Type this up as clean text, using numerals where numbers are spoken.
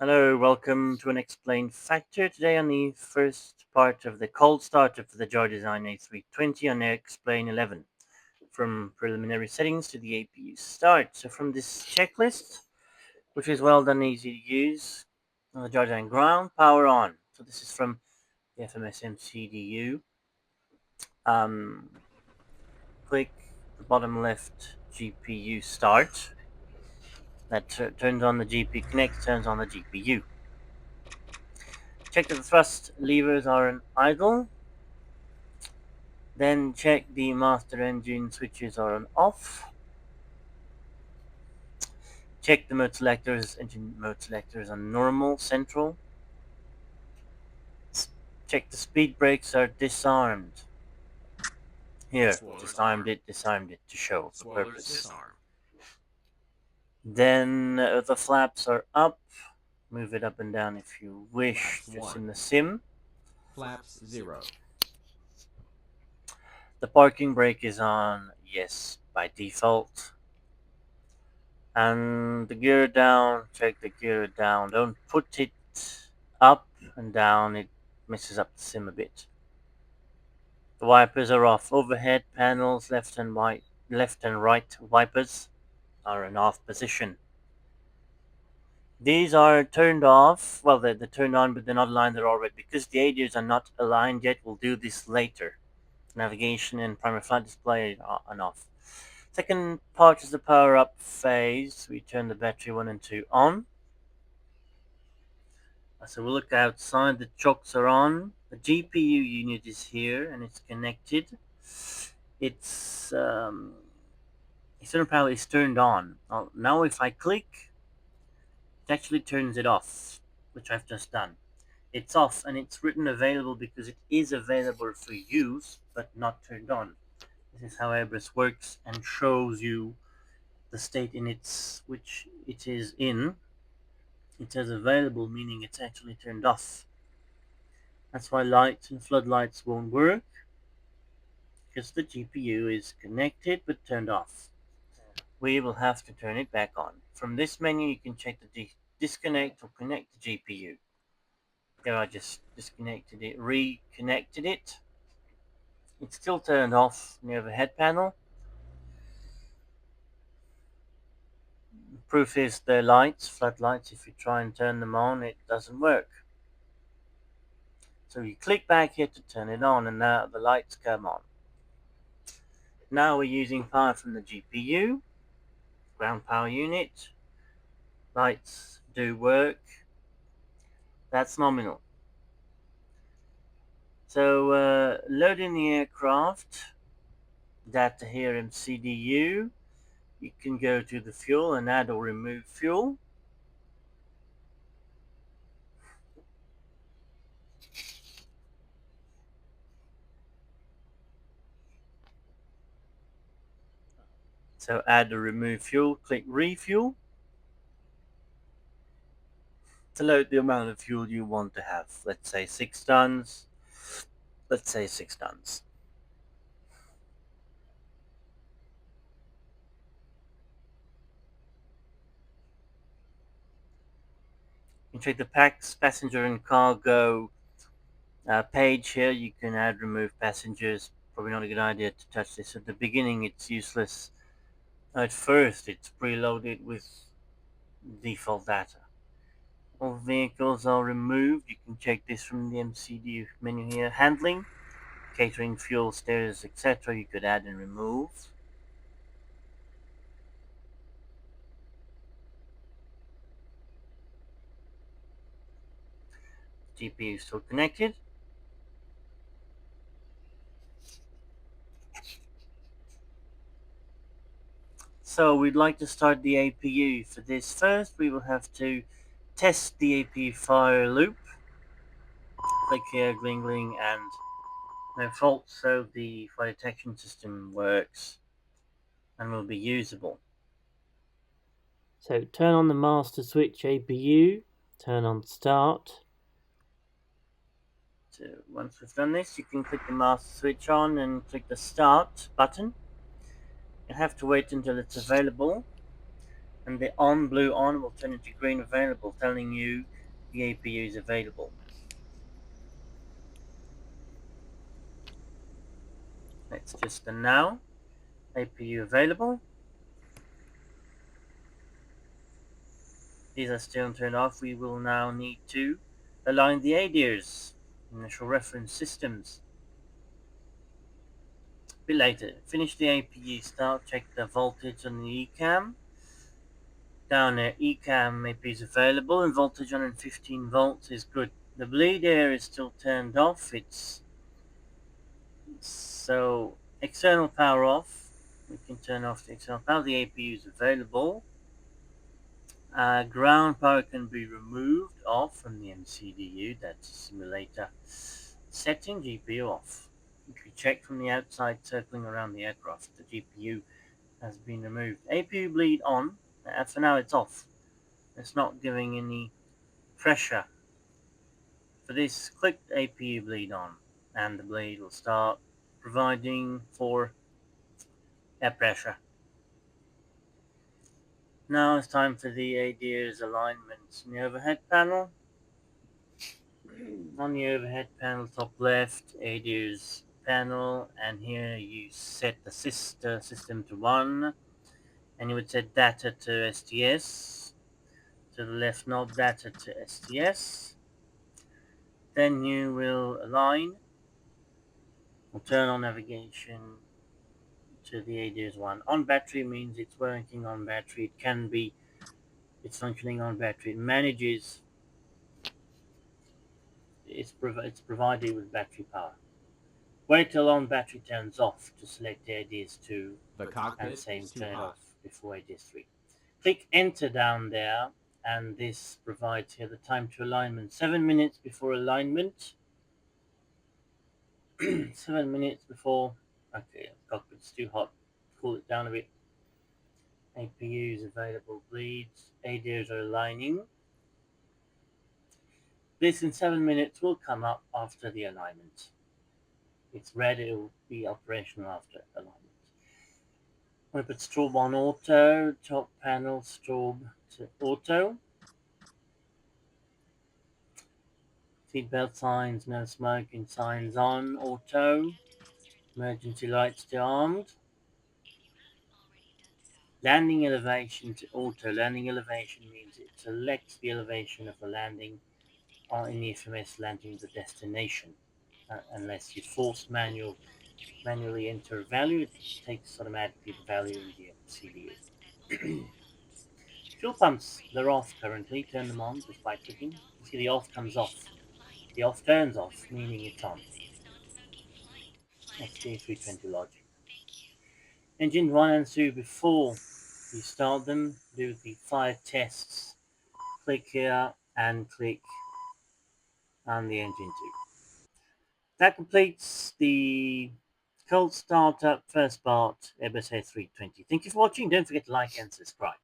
Hello, welcome to an explained factor. Today on the first part of the cold startup for the JarDesign A320 on Explain 11. From preliminary settings to the APU start. So from this checklist, which is well done, easy to use, on the JarDesign ground, power on. So this is from the FMSM CDU. Um, Click the bottom left GPU start. That turns on the GPU connect, turns on the GPU. Check that the thrust levers are in idle. Then check the master engine switches are on off. Check the mode selectors, engine mode selectors on normal, central. Check the speed brakes are disarmed. Here, disarmed it to show the Spoilers purpose. disarm. Then the flaps are up. Move it up and down if you wish, Flaps just 1. in the sim. Flaps 0. The parking brake is on, yes, by default. And the gear down, check the gear down. Don't put it up and down, it messes up the sim a bit. The wipers are off. Overhead panels, left and right wipers are in off position. These are turned off. Well, they're turned on, but they're not aligned. They're all red because the ADUs are not aligned yet. We'll do this later. Navigation and primary flight display are on off. Second part is the power up phase. We turn the battery 1 and 2 on. So we'll look outside. The chocks are on. The GPU unit is here and it's connected. Its external power is turned on. Now if I click, it actually turns it off, which I've just done. It's off and it's written available because it is available for use but not turned on. This is how Airbus works and shows you the state in which it is in. It says available, meaning it's actually turned off. That's why lights and floodlights won't work, because the GPU is connected but turned off. We will have to turn it back on. From this menu, you can check the disconnect or connect the GPU. There, I just disconnected it, reconnected it. It's still turned off near the head panel. Proof is the lights, floodlights, if you try and turn them on, it doesn't work. So you click back here to turn it on, and now the lights come on. Now we're using power from the GPU, ground power unit. Lights do work. That's nominal. So loading the aircraft, data here in CDU. You can go to the fuel and add or remove fuel. So add or remove fuel, click refuel to load the amount of fuel you want to have. Let's say 6 tons. Let's say 6 tons. You can check the packs, passenger and cargo page here. You can add, remove passengers. Probably not a good idea to touch this at the beginning. It's useless. At first, it's preloaded with default data. All vehicles are removed. You can check this from the MCD menu here. Handling, catering, fuel, stairs, etc. You could add and remove. GPU is still connected. So we'd like to start the APU. For this first, we will have to test the APU fire loop. Click here, gling gling, and no fault, so the fire detection system works and will be usable. So turn on the master switch APU, turn on start. So once we've done this, you can click the master switch on and click the start button. You have to wait until it's available. And the on blue on will turn into green available, telling you the APU is available. Let's just now APU available. These are still turned off. We will now need to align the ADIRs, initial reference systems. A bit later, finish the APU start, check the voltage on the ECAM. Down there, ECAM APU is available and voltage 115 volts is good. The bleed air is still turned off. It's so external power off. We can turn off the external power. The APU is available. Ground power can be removed off from the MCDU. That's simulator setting. GPU off. If you check from the outside circling around the aircraft, the GPU has been removed. APU bleed on. For now, it's off. It's not giving any pressure. For this, click APU bleed on, and the bleed will start providing for air pressure. Now it's time for the ADIR's alignment. In the overhead panel, on the overhead panel, top left, ADIR's panel, and here you set the system to 1, and you would set data to STS. To the left knob, data to STS. Then you will align or turn on navigation to the ADIR's 1. On battery means it's working on battery. It can be, it's functioning on battery. It manages, it's provided with battery power. Wait till on battery turns off to select the ADIR's 2 The and cockpit same is too turn it hot. off before ADIR's 3. Click enter down there and this provides here the time to alignment. 7 minutes before alignment. 7 minutes before. Okay, cockpit's too hot. Cool it down a bit. APUs available bleeds. ADIRs are aligning. This in 7 minutes will come up after the alignment. It's ready, it will be operational after alignment. I'm going to put strobe on auto, top panel strobe to auto. Seatbelt signs, no smoking signs on auto. Emergency lights to armed. Landing elevation to auto. Landing elevation means it selects the elevation of the landing in the FMS landing the destination. Unless you force manually enter a value, it takes automatically the value in the CDU. Fuel pumps, they're off currently. Turn them on just by clicking. You see the off comes off. The off turns off, meaning it's on. That's the A320 logic. Engine 1 and 2 before you start them, do the 5 tests. Click here and click on the engine 2. That completes the cold startup first part Airbus A320. Thank you for watching. Don't forget to like and subscribe.